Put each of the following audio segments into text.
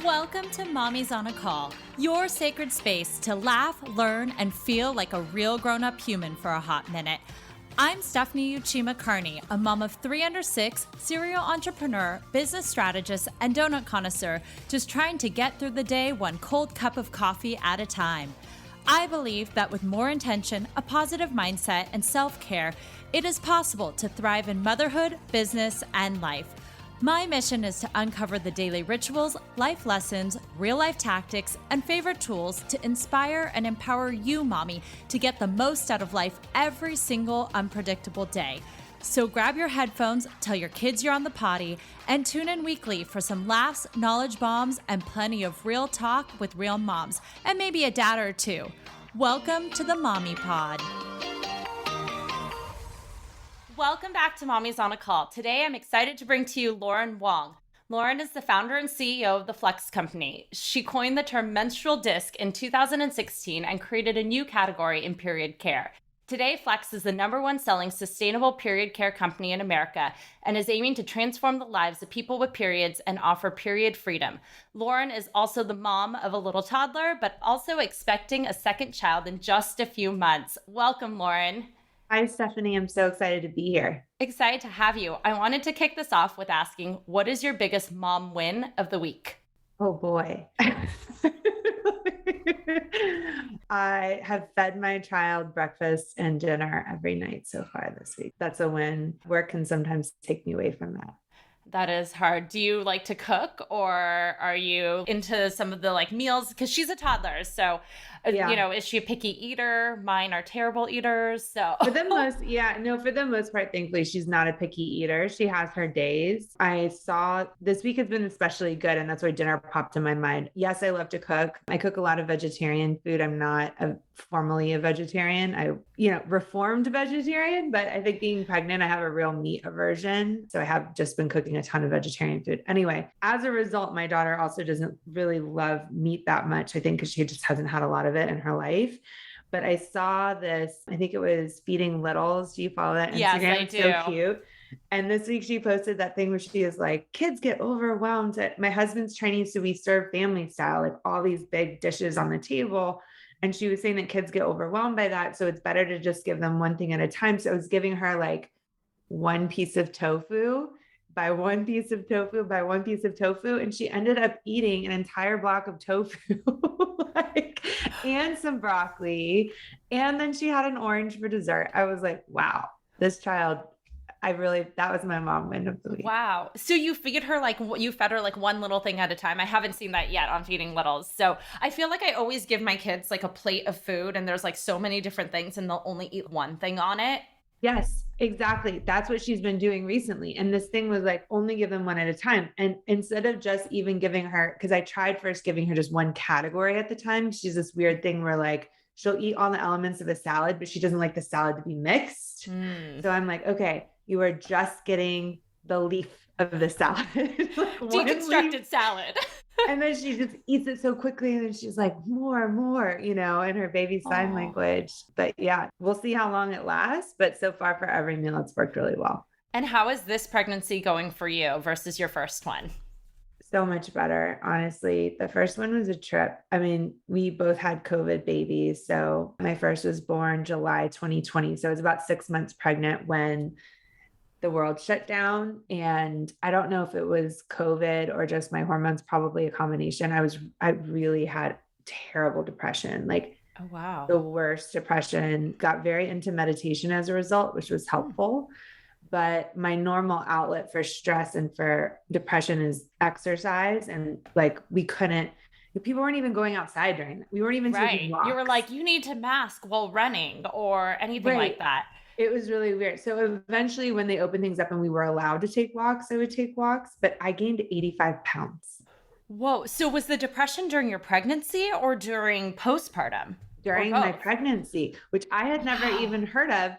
Welcome to Mommy's on a Call, your sacred space to laugh, learn, and feel like a real grown-up human for a hot minute. I'm Stephanie Uchima Carney, a mom of 3 under 6, serial entrepreneur, business strategist, and donut connoisseur, just trying to get through the day one cold cup of coffee at a time. I believe that with more intention, a positive mindset, and self-care, it is possible to thrive in motherhood, business, and life. My mission is to uncover the daily rituals, life lessons, real-life tactics, and favorite tools to inspire and empower you, mommy, to get the most out of life every single unpredictable day. So grab your headphones, tell your kids you're on the potty, and tune in weekly for some laughs, knowledge bombs, and plenty of real talk with real moms, and maybe a dad or two. Welcome to the Mommy Pod. Welcome back to Mommy's on a Call. Today, I'm excited to bring to you Lauren Wang. Lauren is the founder and CEO of the Flex Company. She coined the term menstrual disc in 2016 and created a new category in period care. Today, Flex is the #1 selling sustainable period care company in America and is aiming to transform the lives of people with periods and offer period freedom. Lauren is also the mom of a little toddler, but also expecting a second child in just a few months. Welcome, Lauren. Hi, Stephanie. I'm so excited to be here. Excited to have you. I wanted to kick this off with asking, what is your biggest mom win of the week? Oh, boy. I have fed my child breakfast and dinner every night so far this week. That's a win. Work can sometimes take me away from that. That is hard. Do you like to cook, or are you into some of the meals? Because she's a toddler. So, is she a picky eater? Mine are terrible eaters. So for the most part, thankfully, she's not a picky eater. She has her days. I saw this week has been especially good. And that's why dinner popped in my mind. Yes, I love to cook. I cook a lot of vegetarian food. I'm not formally a vegetarian. Reformed vegetarian, but I think being pregnant, I have a real meat aversion. So I have just been cooking a ton of vegetarian food. Anyway, as a result, my daughter also doesn't really love meat that much, I think, because she just hasn't had a lot of it in her life. But I saw this, I think it was Feeding Littles. Do you follow that Instagram? Yes, I do. So cute. And this week she posted that thing where she is like, kids get overwhelmed. My husband's Chinese, so we serve family style, like all these big dishes on the table. And she was saying that kids get overwhelmed by that. So it's better to just give them one thing at a time. So I was giving her like one piece of tofu by one piece of tofu by one piece of tofu. And she ended up eating an entire block of tofu and some broccoli. And then she had an orange for dessert. I was like, wow, this child, that was my mom win of the week. Wow. So you fed her one little thing at a time. I haven't seen that yet on Feeding Littles. So I feel like I always give my kids like a plate of food and there's like so many different things and they'll only eat one thing on it. Yes, exactly. That's what she's been doing recently. And this thing was like, only give them one at a time. And instead of just even giving her, because I tried first giving her just one category at the time. She's this weird thing where like, she'll eat all the elements of a salad, but she doesn't like the salad to be mixed. So I'm like, okay, you are just getting the leaf of the salad. Deconstructed salad. And then she just eats it so quickly. And then she's like, more, in her baby sign language. But yeah, we'll see how long it lasts. But so far for every meal, it's worked really well. And how is this pregnancy going for you versus your first one? So much better, honestly. The first one was a trip. I mean, we both had COVID babies. So my first was born July 2020. So I was about 6 months pregnant when the world shut down. And I don't know if it was COVID or just my hormones, probably a combination. I really had terrible depression, oh, wow, the worst depression. Got very into meditation as a result, which was helpful. But my normal outlet for stress and for depression is exercise. And people weren't even going outside during that. We weren't even taking walks. You were like, you need to mask while running or anything like that. It was really weird. So eventually when they opened things up and we were allowed to take walks, I would take walks, but I gained 85 pounds. Whoa. So was the depression during your pregnancy or during postpartum? During my pregnancy, which I had never even heard of.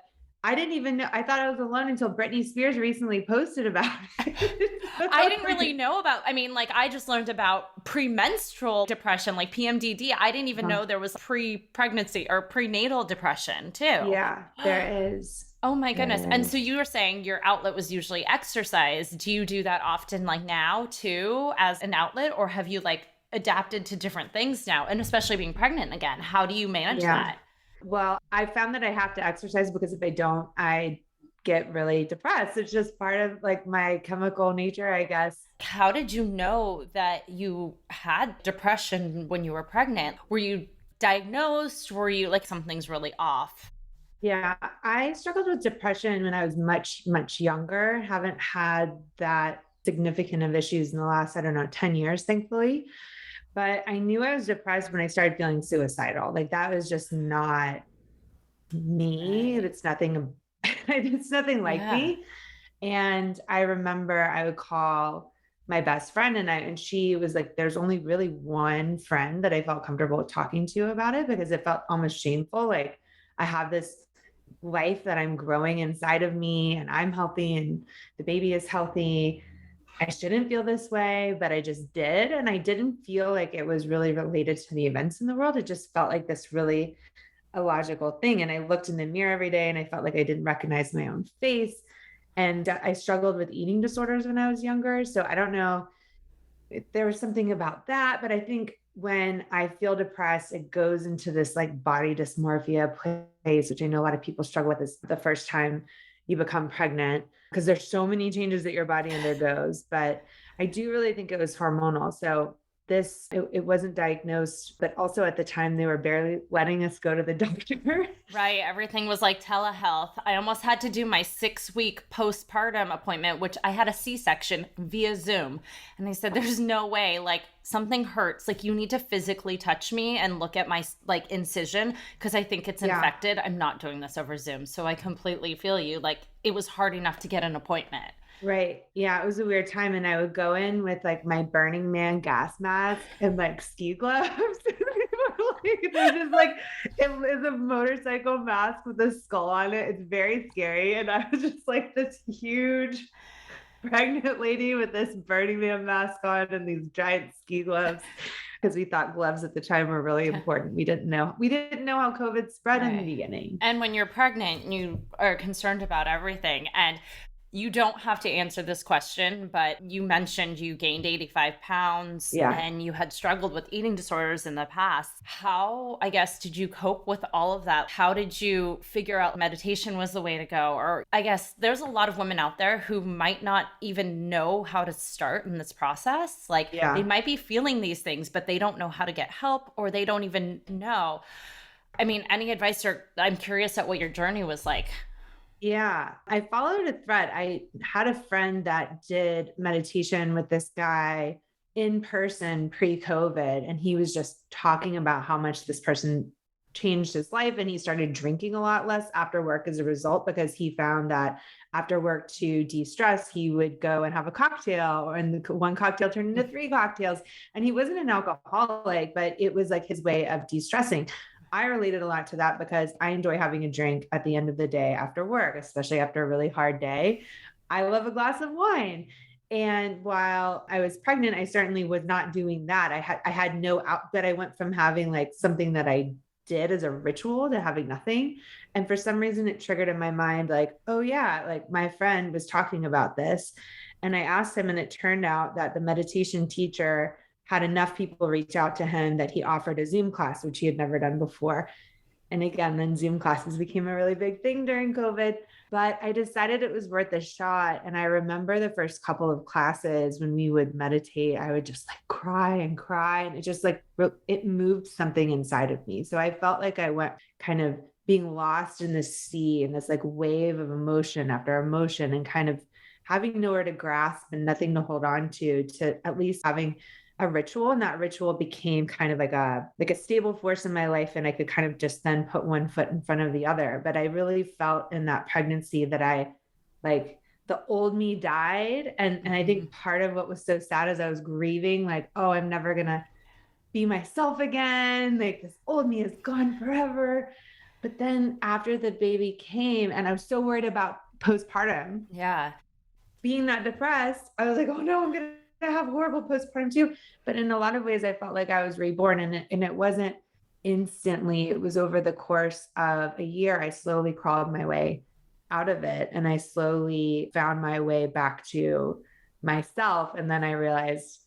I didn't even know. I thought I was alone until Britney Spears recently posted about it. I didn't really know about, I just learned about premenstrual depression, like PMDD. I didn't even know there was pre-pregnancy or prenatal depression too. Yeah, there is. Oh my goodness. And Uh, so you were saying your outlet was usually exercise. Do you do that often like now too as an outlet, or have you like adapted to different things now? And especially being pregnant again, how do you manage yeah. that? Well, I found that I have to exercise because if I don't, I get really depressed. It's just part of like my chemical nature, I guess. How did you know that you had depression when you were pregnant? Were you diagnosed? Were you like something's really off? Yeah, I struggled with depression when I was much, much younger. Haven't had that significant of issues in the last, I don't know, 10 years, thankfully. But I knew I was depressed when I started feeling suicidal. Like that was just not me. Right. It's nothing, it's nothing like Yeah. me. And I remember I would call my best friend and she was like, there's only really one friend that I felt comfortable talking to about it because it felt almost shameful. Like I have this life that I'm growing inside of me and I'm healthy and the baby is healthy. I shouldn't feel this way, but I just did. And I didn't feel like it was really related to the events in the world. It just felt like this really illogical thing. And I looked in the mirror every day and I felt like I didn't recognize my own face. And I struggled with eating disorders when I was younger. So I don't know if there was something about that, but I think when I feel depressed, it goes into this like body dysmorphia place, which I know a lot of people struggle with is the first time you become pregnant because there's so many changes that your body undergoes. But I do really think it was hormonal. So it wasn't diagnosed, but also at the time they were barely letting us go to the doctor. Right. Everything was like telehealth. I almost had to do my 6 week postpartum appointment, which I had a C section via Zoom. And they said, there's no way, like something hurts. Like you need to physically touch me and look at my like incision because I think it's Yeah. infected. I'm not doing this over Zoom. So I completely feel you. Like it was hard enough to get an appointment. Right. Yeah, it was a weird time. And I would go in with like my Burning Man gas mask and like ski gloves. There's just like it is a motorcycle mask with a skull on it. It's very scary. And I was just like this huge pregnant lady with this Burning Man mask on and these giant ski gloves. Because we thought gloves at the time were really important. We didn't know how COVID spread in the Right. beginning. And when you're pregnant, you are concerned about everything. And you don't have to answer this question, but you mentioned you gained 85 pounds Yeah. and you had struggled with eating disorders in the past. How, I guess, did you cope with all of that? How did you figure out meditation was the way to go? Or I guess there's a lot of women out there who might not even know how to start in this process. Like they Yeah. might be feeling these things, but they don't know how to get help or they don't even know. I mean, any advice or I'm curious at what your journey was like. Yeah, I followed a thread. I had a friend that did meditation with this guy in person pre-COVID, and he was just talking about how much this person changed his life. And he started drinking a lot less after work as a result, because he found that after work to de-stress, he would go and have a cocktail, and the one cocktail turned into three cocktails. And he wasn't an alcoholic, but it was like his way of de-stressing. I related a lot to that because I enjoy having a drink at the end of the day after work, especially after a really hard day. I love a glass of wine. And while I was pregnant, I certainly was not doing that. I had no outlet. I went from having like something that I did as a ritual to having nothing. And for some reason it triggered in my mind like, oh yeah, like my friend was talking about this. And I asked him, and it turned out that the meditation teacher had enough people reach out to him that he offered a Zoom class, which he had never done before. And again, then Zoom classes became a really big thing during COVID. But I decided it was worth a shot. And I remember the first couple of classes when we would meditate, I would just like cry and cry. And it just like, it moved something inside of me. So I felt like I went kind of being lost in this sea and this like wave of emotion after emotion and kind of having nowhere to grasp and nothing to hold on to at least having a ritual, and that ritual became kind of like a stable force in my life, and I could kind of just then put one foot in front of the other. But I really felt in that pregnancy that I like the old me died, and I Mhm. think part of what was so sad is I was grieving like, oh, I'm never gonna be myself again, like this old me is gone forever. But then after the baby came and I was so worried about postpartum, Yeah. being that depressed, I was like, oh no, I'm gonna have horrible postpartum too. But in a lot of ways, I felt like I was reborn, and it wasn't instantly. It was over the course of a year. I slowly crawled my way out of it. And I slowly found my way back to myself. And then I realized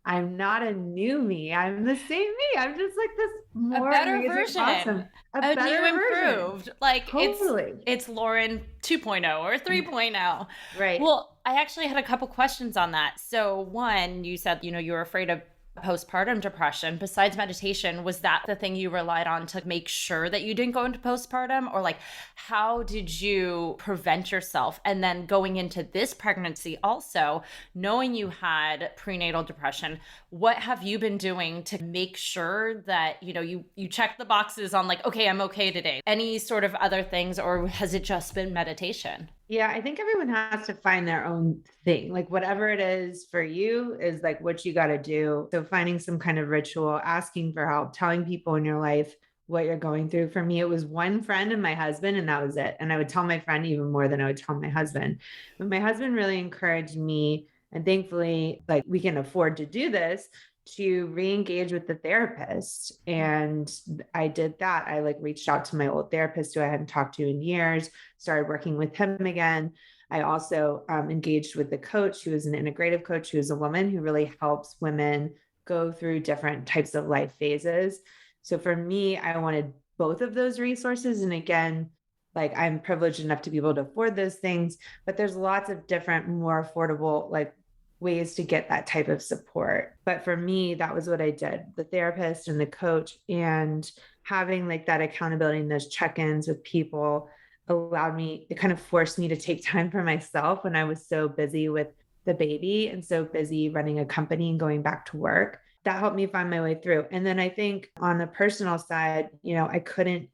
I'm not a new me. I'm the same me. I'm just like this A more better amazing, version, awesome, a a new better version. improved. Like Totally. it's Lauren 2.0 or 3.0. Right. Well, I actually had a couple questions on that. So one, you said, you were afraid of postpartum depression. Besides meditation, was that the thing you relied on to make sure that you didn't go into postpartum? Or like, how did you prevent yourself? And then going into this pregnancy also, knowing you had prenatal depression, what have you been doing to make sure that, you check the boxes on like, okay, I'm okay today? Any sort of other things, or has it just been meditation? Yeah, I think everyone has to find their own thing. Like whatever it is for you is like what you got to do. So finding some kind of ritual, asking for help, telling people in your life what you're going through. For me, it was one friend and my husband, and that was it. And I would tell my friend even more than I would tell my husband. But my husband really encouraged me, and thankfully, like we can afford to do this, to re-engage with the therapist. And I did that. I like reached out to my old therapist who I hadn't talked to in years, started working with him again. I also engaged with the coach who is an integrative coach, who is a woman who really helps women go through different types of life phases. So for me, I wanted both of those resources. And again, like I'm privileged enough to be able to afford those things, but there's lots of different, more affordable, like ways to get that type of support. But for me, that was what I did, the therapist and the coach, and having like that accountability and those check-ins with people allowed me, it kind of forced me to take time for myself when I was so busy with the baby and so busy running a company and going back to work. That helped me find my way through. And then I think on the personal side, I couldn't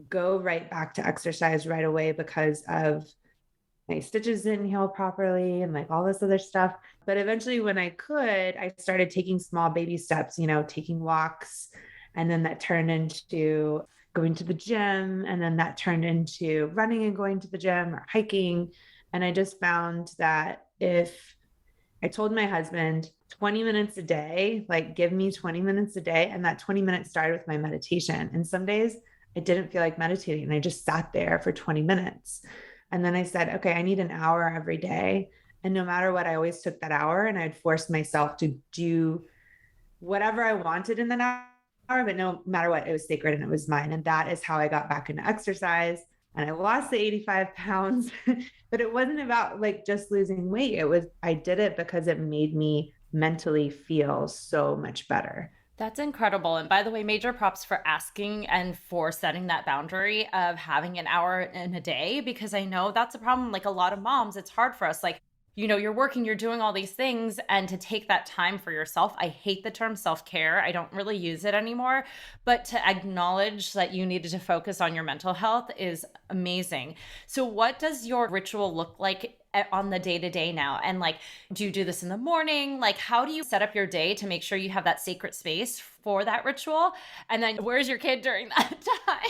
go right back to exercise right away because of my stitches didn't heal properly and like all this other stuff. But eventually, when I could, I started taking small baby steps, taking walks. And then that turned into going to the gym. And then that turned into running and going to the gym or hiking. And I just found that if I told my husband 20 minutes a day, like give me 20 minutes a day. And that 20 minutes started with my meditation. And some days I didn't feel like meditating and I just sat there for 20 minutes. And then I said, okay, I need an hour every day. And no matter what, I always took that hour and I'd force myself to do whatever I wanted in that hour, but no matter what, it was sacred and it was mine. And that is how I got back into exercise. And I lost the 85 pounds, but it wasn't about like just losing weight. I did it because it made me mentally feel so much better. That's incredible. And by the way, major props for asking and for setting that boundary of having an hour in a day, because I know that's a problem. Like a lot of moms, it's hard for us. Like, you're working, you're doing all these things, and to take that time for yourself. I hate the term self-care. I don't really use it anymore, but to acknowledge that you needed to focus on your mental health is amazing. So what does your ritual look like on the day to day now? And like, do you do this in the morning? Like, how do you set up your day to make sure you have that sacred space for that ritual? And then where's your kid during that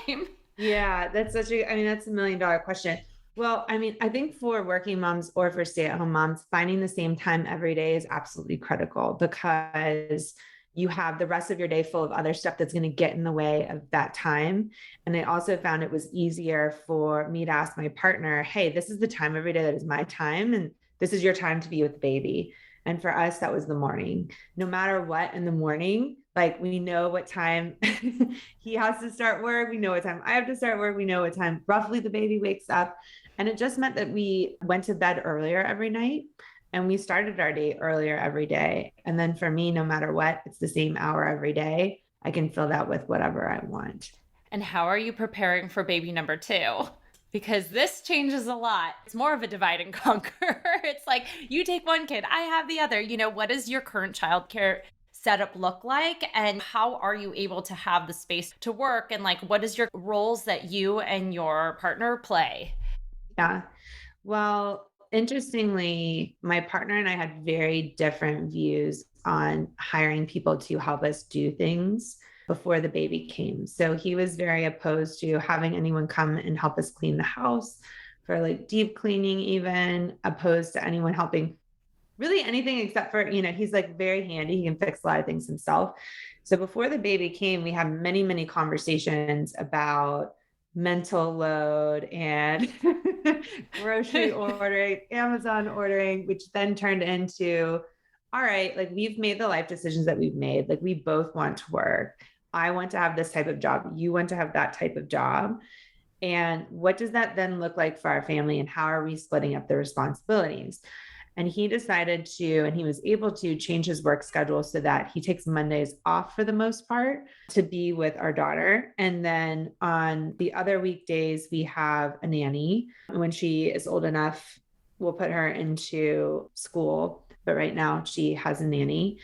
time? Yeah, that's that's $1 million question. Well, I think for working moms or for stay-at-home moms, finding the same time every day is absolutely critical because you have the rest of your day full of other stuff that's going to get in the way of that time. And I also found it was easier for me to ask my partner, hey, this is the time every day that is my time. And this is your time to be with the baby. And for us, that was the morning. No matter what in the morning, like we know what time he has to start work. We know what time I have to start work. We know what time roughly the baby wakes up. And it just meant that we went to bed earlier every night and we started our day earlier every day. And then for me, no matter what, it's the same hour every day. I can fill that with whatever I want. And how are you preparing for baby number two? Because this changes a lot. It's more of a divide and conquer. It's like you take one kid, I have the other. What does your current childcare setup look like? And how are you able to have the space to work? And like, what is your roles that you and your partner play? Yeah. Well, interestingly, my partner and I had very different views on hiring people to help us do things before the baby came. So he was very opposed to having anyone come and help us clean the house for like deep cleaning, even opposed to anyone helping really anything except for, he's like very handy. He can fix a lot of things himself. So before the baby came, we had many, many conversations about mental load and grocery ordering, Amazon ordering, which then turned into, all right, like we've made the life decisions that we've made. Like we both want to work. I want to have this type of job. You want to have that type of job. And what does that then look like for our family? And how are we splitting up the responsibilities? And he decided to, and he was able to change his work schedule so that he takes Mondays off for the most part to be with our daughter. And then on the other weekdays, we have a nanny. When she is old enough, we'll put her into school. But right now, she has a nanny.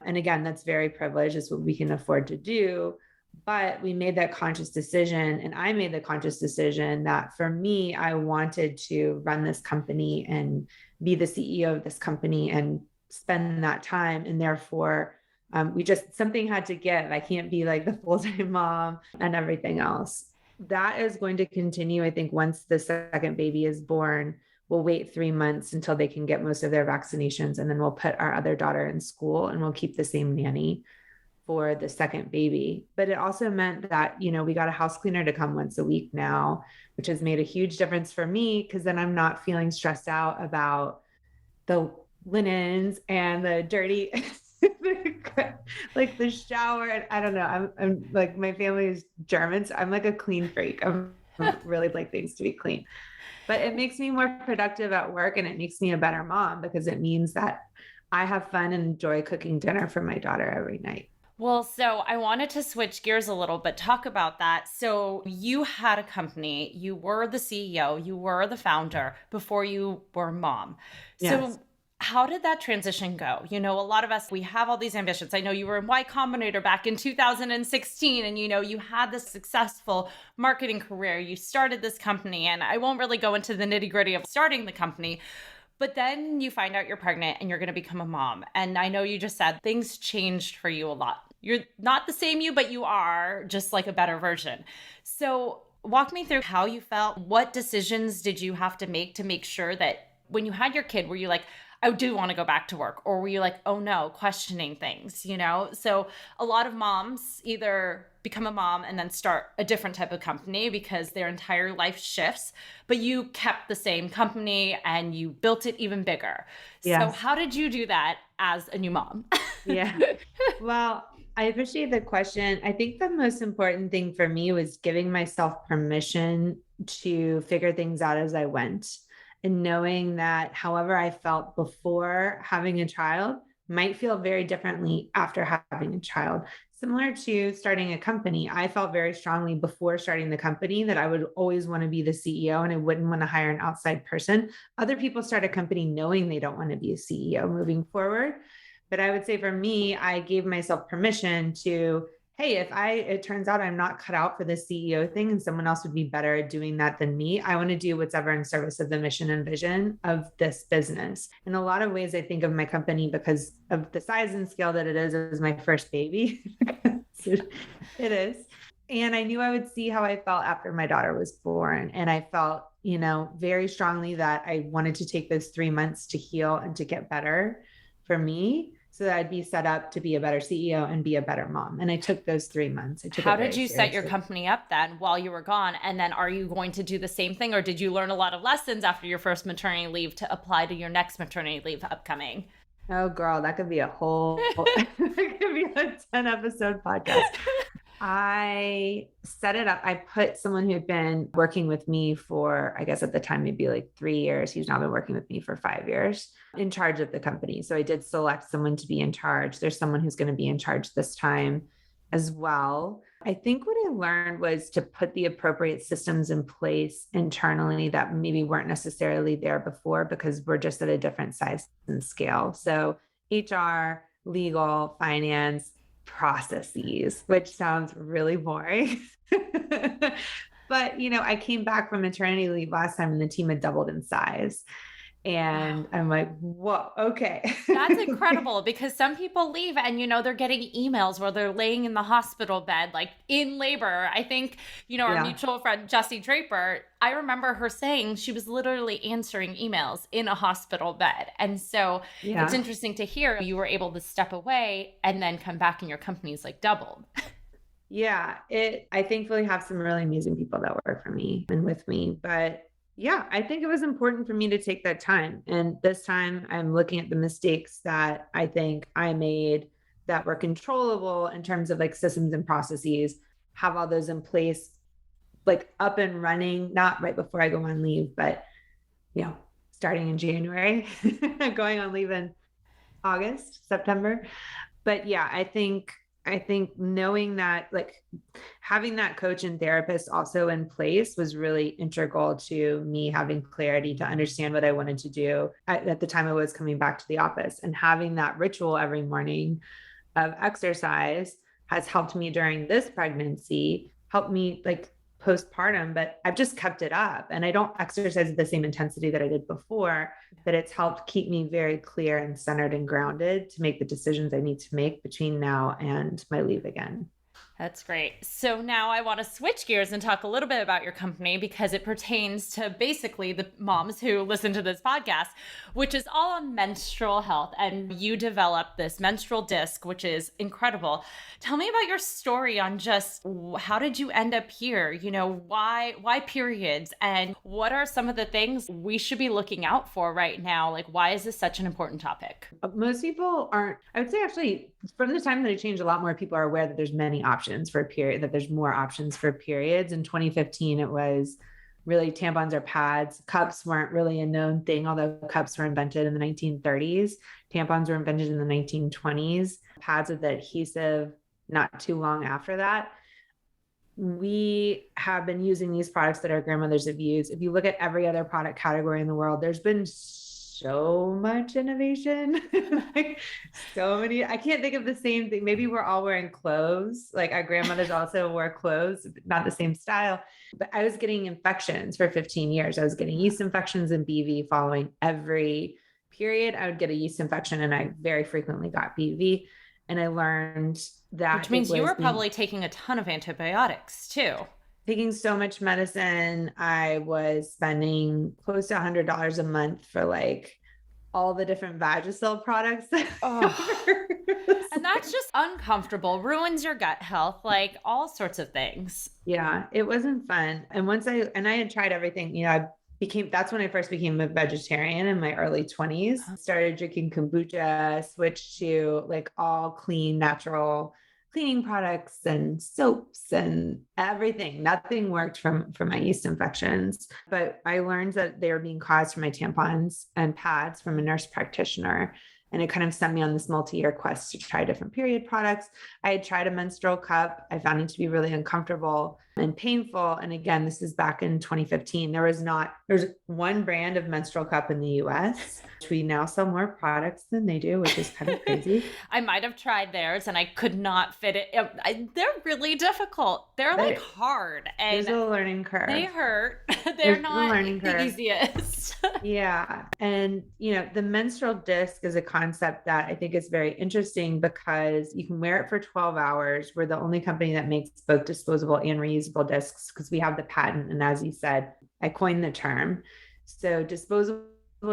And again, that's very privileged. It's what we can afford to do. But we made that conscious decision, and I made the conscious decision that for me, I wanted to run this company and be the CEO of this company and spend that time. And therefore, something had to give. I can't be like the full-time mom and everything else. That is going to continue. I think once the second baby is born, we'll wait 3 months until they can get most of their vaccinations. And then we'll put our other daughter in school and we'll keep the same nanny for the second baby. But it also meant that, we got a house cleaner to come once a week now, which has made a huge difference for me because then I'm not feeling stressed out about the linens and the dirty, like the shower. And I don't know. I'm like, my family is German, so I'm like a clean freak. I really like things to be clean. But it makes me more productive at work and it makes me a better mom because it means that I have fun and enjoy cooking dinner for my daughter every night. Well, so I wanted to switch gears a little bit, talk about that. So you had a company, you were the CEO, you were the founder before you were mom. Yes. So how did that transition go? A lot of us, we have all these ambitions. I know you were in Y Combinator back in 2016 and, you had this successful marketing career. You started this company, and I won't really go into the nitty gritty of starting the company, but then you find out you're pregnant and you're going to become a mom. And I know you just said things changed for you a lot. You're not the same you, but you are just like a better version. So walk me through how you felt. What decisions did you have to make sure that when you had your kid, were you like, I do want to go back to work? Or were you like, oh no, questioning things, So a lot of moms either become a mom and then start a different type of company because their entire life shifts, but you kept the same company and you built it even bigger. Yes. So how did you do that as a new mom? Yeah. Well, I appreciate the question. I think the most important thing for me was giving myself permission to figure things out as I went, and knowing that however I felt before having a child might feel very differently after having a child. Similar to starting a company, I felt very strongly before starting the company that I would always want to be the CEO and I wouldn't want to hire an outside person. Other people start a company knowing they don't want to be a CEO moving forward. But I would say for me, I gave myself permission to, hey, if it turns out I'm not cut out for the CEO thing and someone else would be better at doing that than me, I want to do whatever in service of the mission and vision of this business. In a lot of ways, I think of my company because of the size and scale that it is as my first baby. It is. And I knew I would see how I felt after my daughter was born. And I felt, very strongly that I wanted to take those 3 months to heal and to get better for me, so that I'd be set up to be a better CEO and be a better mom. And I took those 3 months. How did you set your company up then while you were gone? And then are you going to do the same thing? Or did you learn a lot of lessons after your first maternity leave to apply to your next maternity leave upcoming? Oh, girl, that could be that could be a 10-episode podcast. I set it up. I put someone who had been working with me for, I guess at the time, maybe like 3 years. He's now been working with me for 5 years in charge of the company. So I did select someone to be in charge. There's someone who's going to be in charge this time as well. I think what I learned was to put the appropriate systems in place internally that maybe weren't necessarily there before because we're just at a different size and scale. So HR, legal, finance, processes, which sounds really boring. But, I came back from maternity leave last time and the team had doubled in size. And I'm like, whoa, okay. That's incredible because some people leave and, they're getting emails where they're laying in the hospital bed, like in labor. I think, our mutual friend, Jessie Draper, I remember her saying she was literally answering emails in a hospital bed. And so it's interesting to hear you were able to step away and then come back and your company's like doubled. Yeah, I thankfully have some really amazing people that work for me and with me. But yeah, I think it was important for me to take that time. And this time I'm looking at the mistakes that I think I made that were controllable in terms of like systems and processes, have all those in place, like up and running, not right before I go on leave, but starting in January, going on leave in August, September. But yeah, I think knowing that, like, having that coach and therapist also in place was really integral to me having clarity to understand what I wanted to do at the time I was coming back to the office. And having that ritual every morning of exercise has helped me during this pregnancy, helped me like postpartum, but I've just kept it up and I don't exercise at the same intensity that I did before, but it's helped keep me very clear and centered and grounded to make the decisions I need to make between now and my leave again. That's great. So now I want to switch gears and talk a little bit about your company because it pertains to basically the moms who listen to this podcast, which is all on menstrual health. And you developed this menstrual disc, which is incredible. Tell me about your story on just how did you end up here? Why periods? And what are some of the things we should be looking out for right now? Like, why is this such an important topic? Most people aren't, I would say actually from the time that it changed, a lot more people are aware that there's many options for a period, that there's more options for periods. In 2015, it was really tampons or pads. Cups weren't really a known thing, although cups were invented in the 1930s. Tampons were invented in the 1920s. Pads with adhesive not too long after that. We have been using these products that our grandmothers have used. If you look at every other product category in the world, there's been so much innovation. Like so many, I can't think of the same thing. Maybe we're all wearing clothes. Like our grandmothers also wore clothes, not the same style, but I was getting infections for 15 years. I was getting yeast infections and BV following every period. I would get a yeast infection and I very frequently got BV. And I learned that, which means you were probably taking a ton of antibiotics too. Taking so much medicine. I was spending close to $100 a month for like all the different Vagisil products. Oh. And that's just uncomfortable, ruins your gut health, like all sorts of things. Yeah, it wasn't fun. And I had tried everything, that's when I first became a vegetarian in my early 20s. Started drinking kombucha, switched to like all clean, natural cleaning products and soaps and everything. Nothing worked for my yeast infections, but I learned that they were being caused from my tampons and pads from a nurse practitioner. And it kind of sent me on this multi-year quest to try different period products. I had tried a menstrual cup. I found it to be really uncomfortable and painful. And again, this is back in 2015. There's one brand of menstrual cup in the US. We now sell more products than they do, which is kind of crazy. I might have tried theirs and I could not fit it. They're really difficult. They're like hard. And there's a learning curve. They hurt. They're not the easiest. Yeah. And, the menstrual disc is a concept that I think is very interesting because you can wear it for 12 hours. We're the only company that makes both disposable and reusable discs because we have the patent. And as you said, I coined the term. So disposable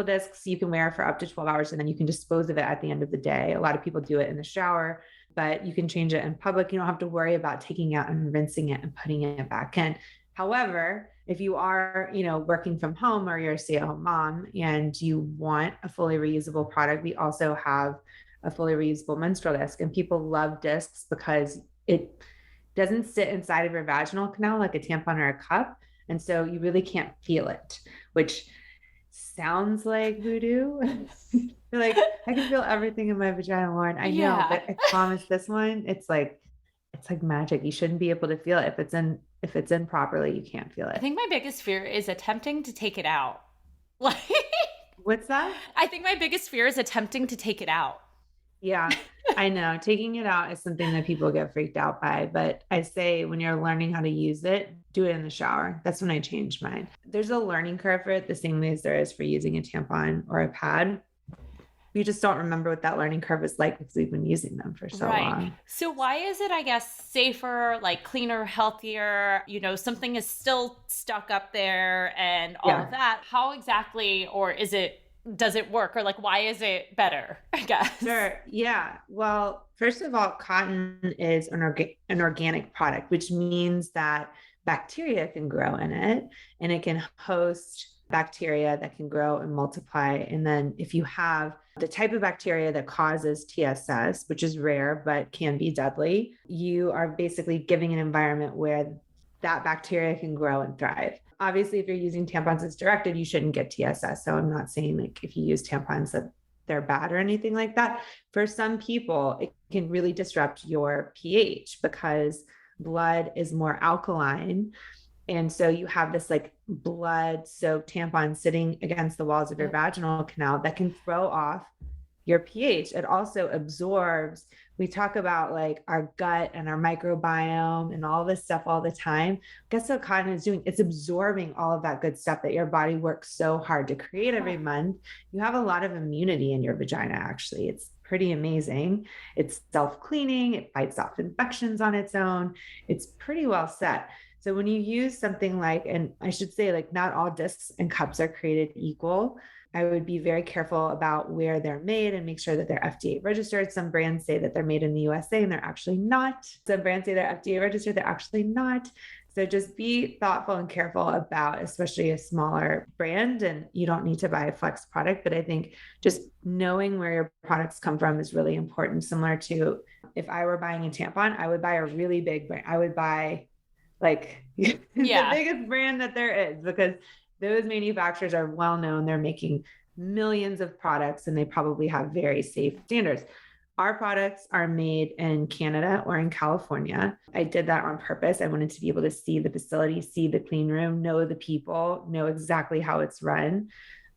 discs, you can wear for up to 12 hours and then you can dispose of it at the end of the day. A lot of people do it in the shower, but you can change it in public. You don't have to worry about taking out and rinsing it and putting it back in. However, if you are, working from home or you're a stay-at-home mom and you want a fully reusable product, we also have a fully reusable menstrual disc. And people love discs because it doesn't sit inside of your vaginal canal like a tampon or a cup. And so you really can't feel it, which sounds like voodoo. You're like, I can feel everything in my vagina, Lauren. I know, but I promise this one, it's like magic. You shouldn't be able to feel it. If it's in properly, you can't feel it. I think my biggest fear is attempting to take it out. Like, what's that? I think my biggest fear is attempting to take it out. Yeah, I know. Taking it out is something that people get freaked out by. But I say when you're learning how to use it, do it in the shower. That's when I changed mine. There's a learning curve for it, the same way as there is for using a tampon or a pad. We just don't remember what that learning curve is like because we've been using them for so long. So why is it, I guess, safer, like cleaner, healthier? Something is still stuck up there and all of that. How exactly, or is it does it work? Or like, why is it better, I guess? Sure. Yeah. Well, first of all, cotton is an organic product, which means that bacteria can grow in it and it can host bacteria that can grow and multiply. And then if you have the type of bacteria that causes TSS, which is rare but can be deadly, you are basically giving an environment where that bacteria can grow and thrive. Obviously, if you're using tampons as directed, you shouldn't get TSS. So I'm not saying like if you use tampons that they're bad or anything like that. For some people, it can really disrupt your pH because blood is more alkaline. And so you have this like blood soaked tampon sitting against the walls of your vaginal canal that can throw off your pH. It also absorbs. We talk about like our gut and our microbiome and all this stuff all the time. Guess what cotton is doing? It's absorbing all of that good stuff that your body works so hard to create every month. You have a lot of immunity in your vagina, actually. It's pretty amazing. It's self-cleaning. It fights off infections on its own. It's pretty well set. So when you use something like, and I should say like not all discs and cups are created equal. I would be very careful about where they're made and make sure that they're FDA registered. Some brands say that they're made in the USA and they're actually not. Some brands say they're FDA registered, they're actually not. So just be thoughtful and careful about, especially a smaller brand, and you don't need to buy a flex product. But I think just knowing where your products come from is really important. Similar to if I were buying a tampon, I would buy a really big brand. I would buy like the biggest brand that there is, because those manufacturers are well known. They're making millions of products and they probably have very safe standards. Our products are made in Canada or in California. I did that on purpose. I wanted to be able to see the facility, see the clean room, know the people, know exactly how it's run.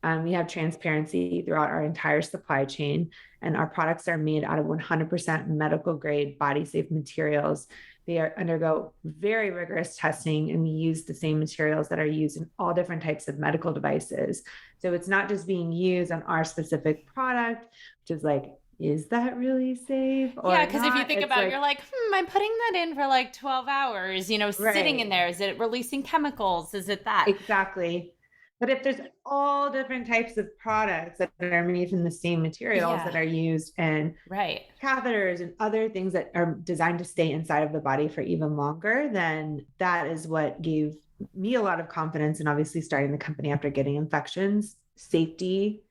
We have transparency throughout our entire supply chain, and our products are made out of 100% medical grade body safe materials. They undergo very rigorous testing, and we use the same materials that are used in all different types of medical devices. So it's not just being used on our specific product, which is like, is that really safe? Or yeah, because if you not? think It's about it, like, you're like, I'm putting that in for like 12 hours, sitting in there. Is it releasing chemicals? Is it that? Exactly. But if there's all different types of products that are made from the same materials that are used in catheters and other things that are designed to stay inside of the body for even longer, then that is what gave me a lot of confidence. And obviously starting the company after getting infections, safety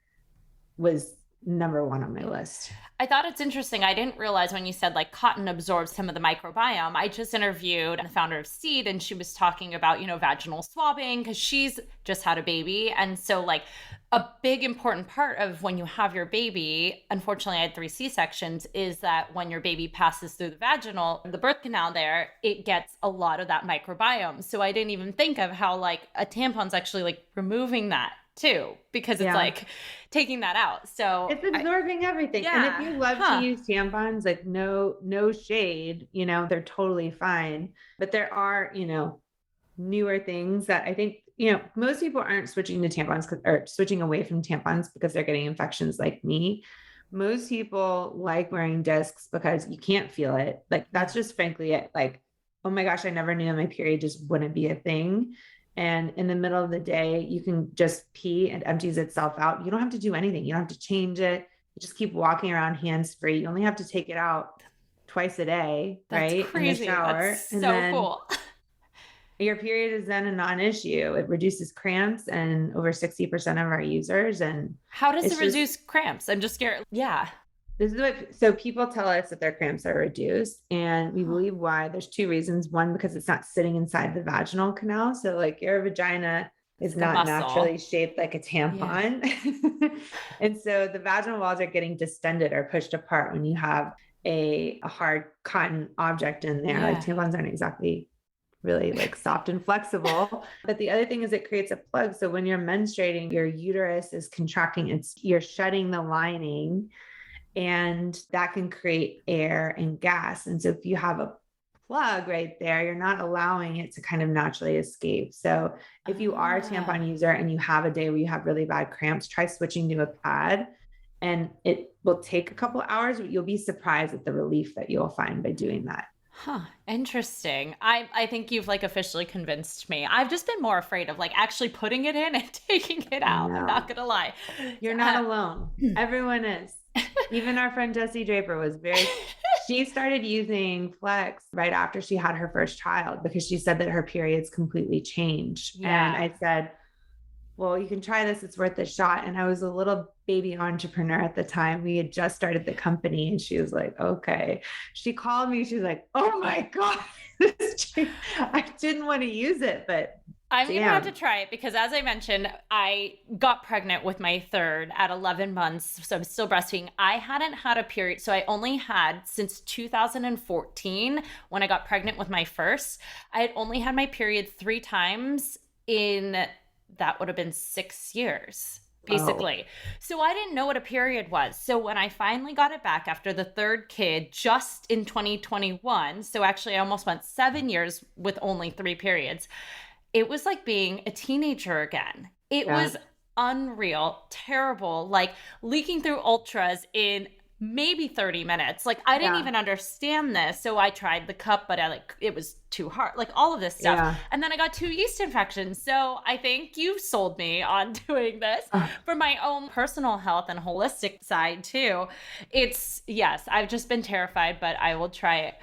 was number one on my list. I thought it's interesting. I didn't realize when you said like cotton absorbs some of the microbiome. I just interviewed the founder of Seed, and she was talking about, vaginal swabbing because she's just had a baby. And so like a big important part of when you have your baby, unfortunately I had 3 C-sections, is that when your baby passes through the birth canal there, it gets a lot of that microbiome. So I didn't even think of how like a tampon's actually like removing that too, because it's like taking that out. So it's absorbing everything. And if you love to use tampons, like no shade, they're totally fine. But there are, newer things that I think, most people aren't switching to tampons or switching away from tampons because they're getting infections like me. Most people like wearing discs because you can't feel it. Like that's just frankly it. Like, oh my gosh, I never knew my period just wouldn't be a thing. And in the middle of the day, you can just pee and empties itself out. You don't have to do anything. You don't have to change it. You just keep walking around hands free. You only have to take it out twice a day, right? Crazy. In the shower. That's so cool. Your period is then a non-issue. It reduces cramps and over 60% of our users. And how does it reduce cramps? I'm just scared. Yeah. This is so people tell us that their cramps are reduced, and we believe why. There's 2 reasons. One, because it's not sitting inside the vaginal canal. So like your vagina is not naturally shaped like a tampon. Yeah. And so the vaginal walls are getting distended or pushed apart when you have a hard cotton object in there. Like tampons aren't exactly really like soft and flexible. But the other thing is it creates a plug. So when you're menstruating, your uterus is contracting, you're shutting the lining, and that can create air and gas. And so if you have a plug right there, you're not allowing it to kind of naturally escape. So if you are a tampon user and you have a day where you have really bad cramps, try switching to a pad, and it will take a couple of hours, but you'll be surprised at the relief that you'll find by doing that. Huh, interesting. I think you've like officially convinced me. I've just been more afraid of like actually putting it in and taking it I out. I'm not know. gonna lie. You're not alone. Everyone is. Even our friend Jessie Draper was she started using Flex right after she had her first child because she said that her periods completely changed. And Yeah. I said, well, you can try this. It's worth a shot. And I was a little baby entrepreneur at the time. We had just started the company and she was like, okay. She called me. She's like, oh my God. I didn't want to use it, but I'm going to have to damn. try it because, as I mentioned, I got pregnant with my third at 11 months. So I'm still breastfeeding. I hadn't had a period. So I only had since 2014 when I got pregnant with my first. I had only had my period 3 times in that would have been 6 years. Oh, Basically. So I didn't know what a period was. So when I finally got it back after the third kid, just in 2021, so actually I almost went 7 years with only 3 periods, it was like being a teenager again. It yeah. was unreal, terrible, like leaking through ultras in maybe 30 minutes. Like I didn't Yeah. even understand this. So I tried the cup, but it was too hard, like all of this stuff. Yeah. And then I got 2 yeast infections. So I think you sold me on doing this for my own personal health and holistic side too. Yes, I've just been terrified, but I will try it.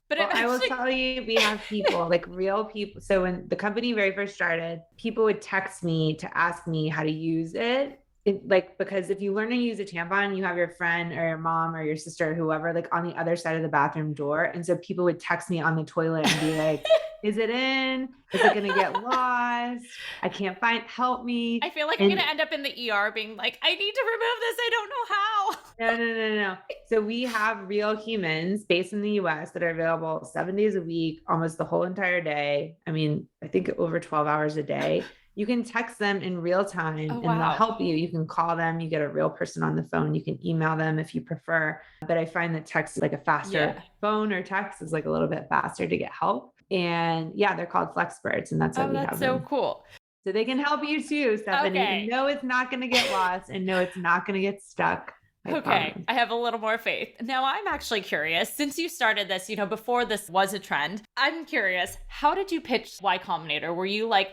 But Well, I will tell you, we have people, like real people. So when the company very first started, people would text me to ask me how to use it. Like, because if you learn to use a tampon, you have your friend or your mom or your sister or whoever, like on the other side of the bathroom door. And so people would text me on the toilet and be like, is it in? Is it going to get lost? I can't help me. I feel like I'm And going to end up in the ER being like, I need to remove this. I don't know how. no. So we have real humans based in the US that are available 7 days a week, almost the whole entire day. I mean, I think over 12 hours a day. You can text them in real time Oh, and they'll wow. help you. You can call them, you get a real person on the phone. You can email them if you prefer. But I find that text is like a faster phone or text is like a little bit faster to get help. And yeah, they're called FlexPerts, and that's why we That's have so them. cool. So they can help you too, Stephanie. Okay. And no, it's not going to get lost and no, it's not going to get stuck. I promise. I have a little more faith. Now, I'm actually curious, since you started this, before this was a trend, I'm curious, how did you pitch Y Combinator? Were you like,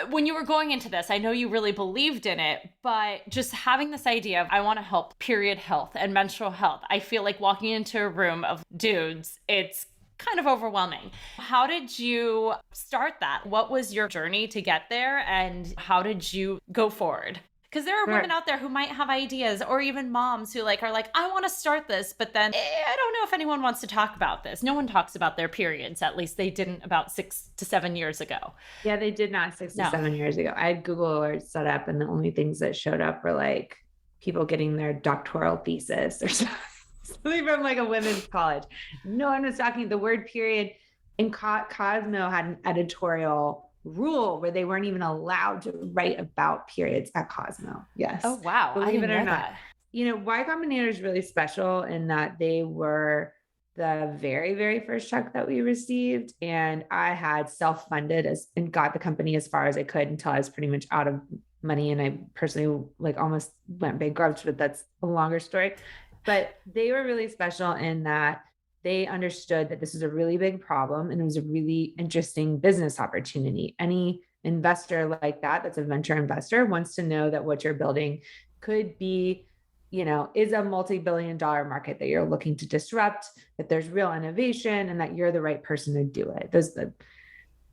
when you were going into this, I know you really believed in it, but just having this idea of I want to help period health and menstrual health, I feel like walking into a room of dudes, it's kind of overwhelming. How did you start that? What was your journey to get there and how did you go forward? Because there are women out there who might have ideas or even moms who are like, I want to start this, but then I don't know if anyone wants to talk about this. No one talks about their periods. At least they didn't about 6 to 7 years ago. Yeah, they did not 6 to 7 years ago. I had Google alerts set up and the only things that showed up were like people getting their doctoral thesis or something from like a women's college. No one was talking the word period. And Cosmo had an editorial rule where they weren't even allowed to write about periods at Cosmo. Yes. Oh, wow. Believe it or not. That. Y Combinator is really special in that they were the very, very first check that we received. And I had self-funded and got the company as far as I could until I was pretty much out of money. And I personally almost went bankrupt, but that's a longer story. But they were really special in that they understood that this is a really big problem and it was a really interesting business opportunity. Any investor like that's a venture investor wants to know that what you're building could be, is a multi-billion-dollar market that you're looking to disrupt, that there's real innovation and that you're the right person to do it.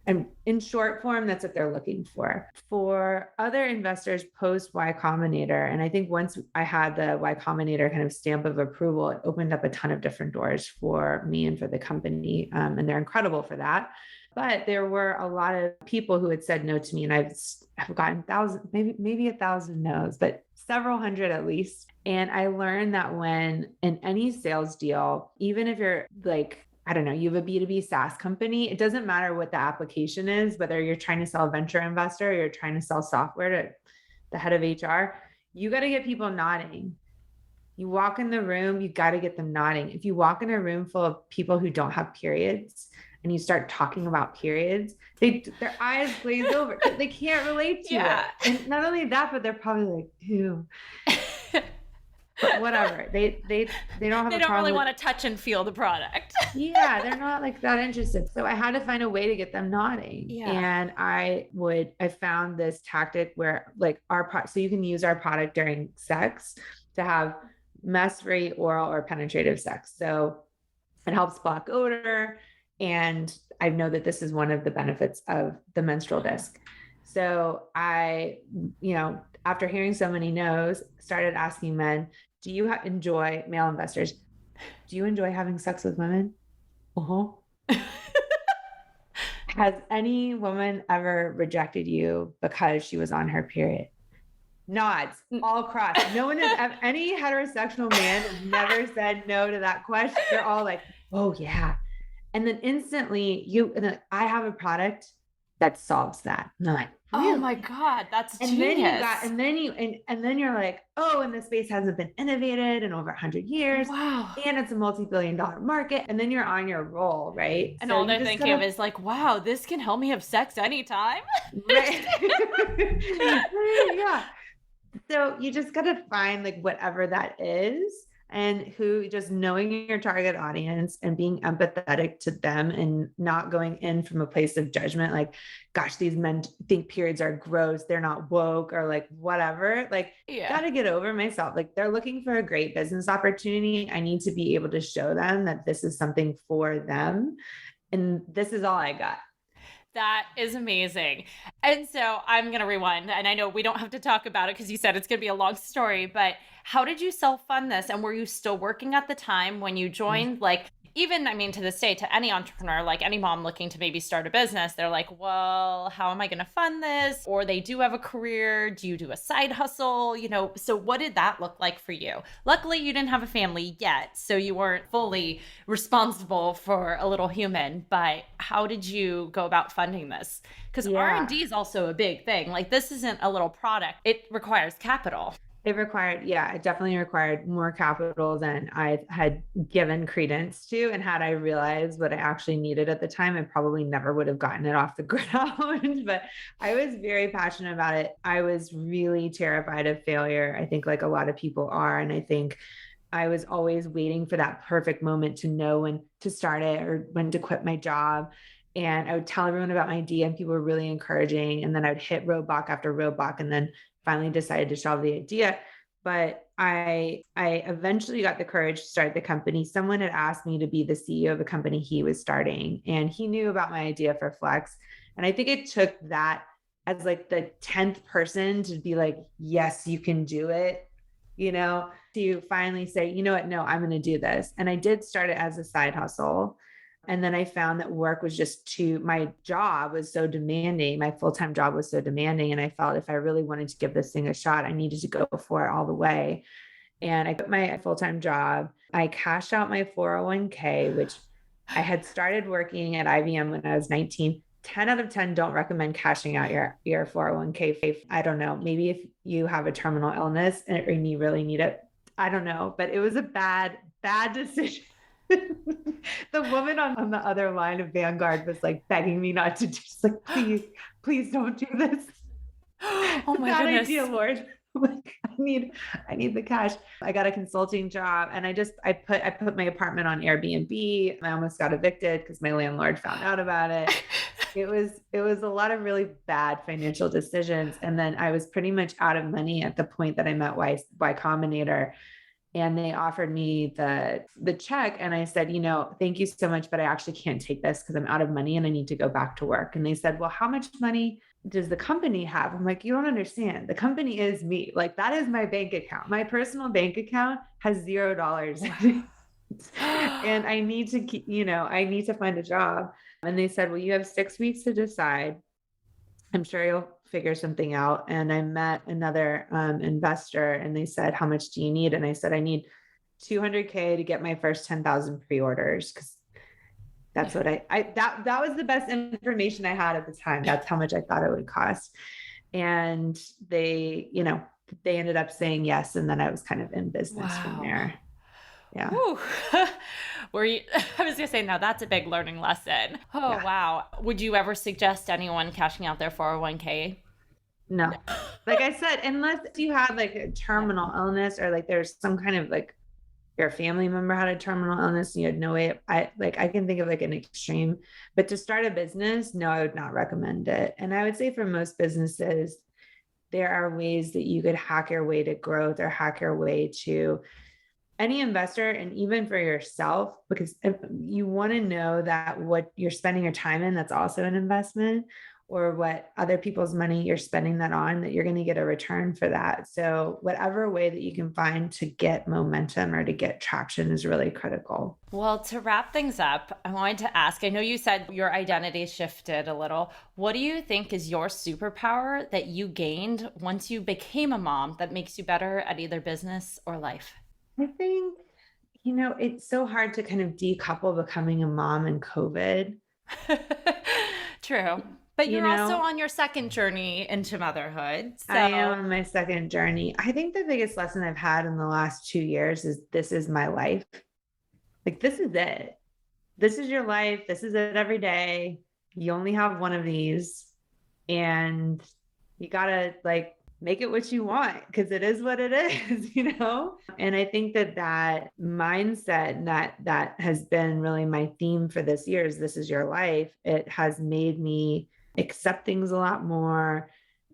And in short form, that's what they're looking for. For other investors post Y Combinator, and I think once I had the Y Combinator kind of stamp of approval, it opened up a ton of different doors for me and for the company. And they're incredible for that. But there were a lot of people who had said no to me, and I've gotten thousands, maybe 1,000 no's, but several hundred at least. And I learned that when in any sales deal, even if you're I don't know, you have a B2B SaaS company, it doesn't matter what the application is, whether you're trying to sell a venture investor or you're trying to sell software to the head of HR, you got to get people nodding. You walk in the room, you got to get them nodding. If you walk in a room full of people who don't have periods and you start talking about periods, their eyes glaze over. They can't relate to it. And not only that, but they're probably like, ew. but whatever. They don't have They a don't problem really with, want to touch and feel the product. yeah, they're not like that interested. So I had to find a way to get them nodding. Yeah. And I found this tactic where like our product, so you can use our product during sex to have mess-free oral or penetrative sex. So it helps block odor. And I know that this is one of the benefits of the menstrual disc. So I, after hearing so many no's, started asking men, do you enjoy, male investors, do you enjoy having sex with women? Has any woman ever rejected you because she was on her period? Nods, all crossed. No one has, any heterosexual man has never said no to that question. They're all like, oh yeah. And then instantly I have a product that solves that. And I'm like, really? Oh my God, that's and genius. Then you're like, oh, and the space hasn't been innovated in over 100 years. Wow. And it's a multi-billion-dollar market. And then you're on your roll, right? And all they're thinking of is like, wow, this can help me have sex anytime. Right. Yeah. So you just got to find like whatever that is, and who, just knowing your target audience and being empathetic to them and not going in from a place of judgment. Like, gosh, these men think periods are gross. They're not woke, or like whatever. Like, got to get over myself. Like, they're looking for a great business opportunity. I need to be able to show them that this is something for them. And this is all I got. That is amazing. And so I'm going to rewind. And I know we don't have to talk about it because you said it's going to be a long story, but how did you self-fund this? And were you still working at the time when you joined? Like, even, I mean, to this day, to any entrepreneur, like any mom looking to maybe start a business, they're like, well, how am I going to fund this? Or they do have a career. Do you do a side hustle? So what did that look like for you? Luckily, you didn't have a family yet, so you weren't fully responsible for a little human, but how did you go about funding this? Because R&D is also a big thing. Like, this isn't a little product. It requires capital. It definitely required more capital than I had given credence to. And had I realized what I actually needed at the time, I probably never would have gotten it off the ground. But I was very passionate about it. I was really terrified of failure. I think like a lot of people are. And I think I was always waiting for that perfect moment to know when to start it or when to quit my job. And I would tell everyone about my idea, and people were really encouraging. And then I would hit roadblock after roadblock, and then finally decided to shelve the idea. But I eventually got the courage to start the company. Someone had asked me to be the CEO of a company he was starting, and he knew about my idea for Flex. And I think it took that as like the 10th person to be like, yes, you can do it, to finally say, you know what, no, I'm going to do this. And I did start it as a side hustle. And then I found that work was my job was so demanding. My full-time job was so demanding. And I felt if I really wanted to give this thing a shot, I needed to go for it all the way. And I quit my full-time job. I cashed out my 401k, which I had started working at IBM when I was 19. 10 out of 10 don't recommend cashing out your 401k. I don't know. Maybe if you have a terminal illness and you really need it. I don't know. But it was a bad decision. The woman on the other line of Vanguard was like begging me not to do. She's like, please don't do this. Oh my goodness. Idea, Lord. Like, I need the cash. I got a consulting job, and I put my apartment on Airbnb. I almost got evicted because my landlord found out about it. It was a lot of really bad financial decisions. And then I was pretty much out of money at the point that I met Y Combinator. And they offered me the check. And I said, thank you so much, but I actually can't take this because I'm out of money and I need to go back to work. And they said, well, how much money does the company have? I'm like, you don't understand. The company is me. Like, that is my bank account. My personal bank account has $0. And I need to find a job. And they said, well, you have 6 weeks to decide. I'm sure you'll figure something out. And I met another investor, and they said, how much do you need? And I said, I need $200K to get my first 10,000 pre-orders. Cause that's what that was the best information I had at the time. That's how much I thought it would cost. And they ended up saying yes. And then I was kind of in business from there. Yeah. I was gonna say, now that's a big learning lesson. Oh, yeah. Wow. Would you ever suggest anyone cashing out their 401k? No. Like I said, unless you had like a terminal illness or like there's some kind of like your family member had a terminal illness and you had no way, I can think of like an extreme, but to start a business, no, I would not recommend it. And I would say for most businesses, there are ways that you could hack your way to growth or hack your way to any investor, and even for yourself, because if you want to know that what you're spending your time in, that's also an investment, or what other people's money you're spending that on, that you're going to get a return for that. So whatever way that you can find to get momentum or to get traction is really critical. Well, to wrap things up, I wanted to ask, I know you said your identity shifted a little. What do you think is your superpower that you gained once you became a mom that makes you better at either business or life? I think, it's so hard to kind of decouple becoming a mom and COVID. True. But you're also on your second journey into motherhood. So. I am on my second journey. I think the biggest lesson I've had in the last 2 years is this is my life. Like, this is it. This is your life. This is it every day. You only have one of these, and you got to like make it what you want, because it is what it is, And I think that mindset that has been really my theme for this year is this is your life. It has made me accept things a lot more,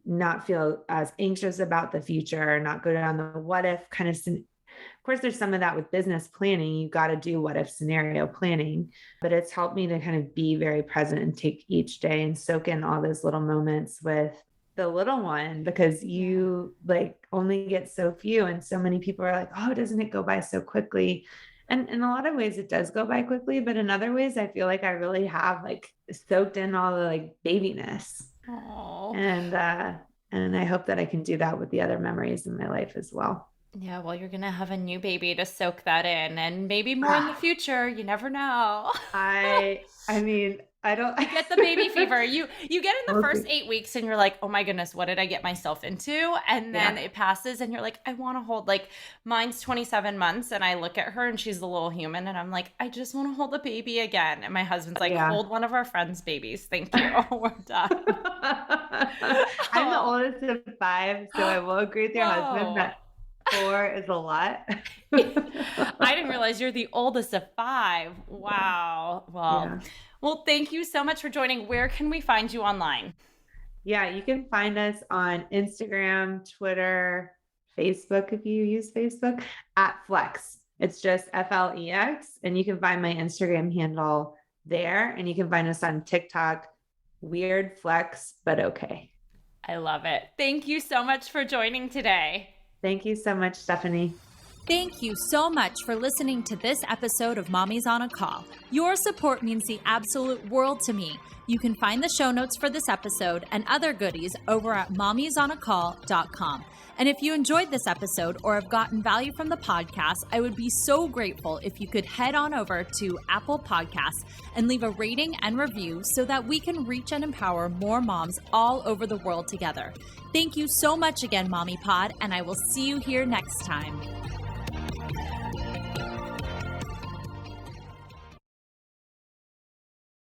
not feel as anxious about the future, not go down the what if kind of. Of course, there's some of that with business planning. You got to do what if scenario planning, but it's helped me to kind of be very present and take each day and soak in all those little moments with the little one, because you like only get so few, and so many people are like, oh, doesn't it go by so quickly? And in a lot of ways it does go by quickly, but in other ways I feel like I really have like soaked in all the like babiness. Aww. And I hope that I can do that with the other memories in my life as well. Yeah, well, you're going to have a new baby to soak that in, and maybe more in the future. You never know. I mean, I don't You get the baby fever. You get in the first 8 weeks and you're like, oh my goodness, what did I get myself into? And then it passes and you're like, I want to hold, like mine's 27 months and I look at her and she's a little human and I'm like, I just want to hold a baby again. And my husband's like, hold one of our friends' babies. Thank you. We're done. I'm the oldest of 5, so I will agree with your husband that 4 is a lot. I didn't realize you're the oldest of 5. Wow. Well, thank you so much for joining. Where can we find you online? Yeah, you can find us on Instagram, Twitter, Facebook, if you use Facebook, at Flex. It's just FLEX. And you can find my Instagram handle there. And you can find us on TikTok, Weird Flex, but okay. I love it. Thank you so much for joining today. Thank you so much, Stephanie. Thank you so much for listening to this episode of Mommy's on a Call. Your support means the absolute world to me. You can find the show notes for this episode and other goodies over at mommysonacall.com. And if you enjoyed this episode or have gotten value from the podcast, I would be so grateful if you could head on over to Apple Podcasts and leave a rating and review so that we can reach and empower more moms all over the world together. Thank you so much again, Mommy Pod, and I will see you here next time.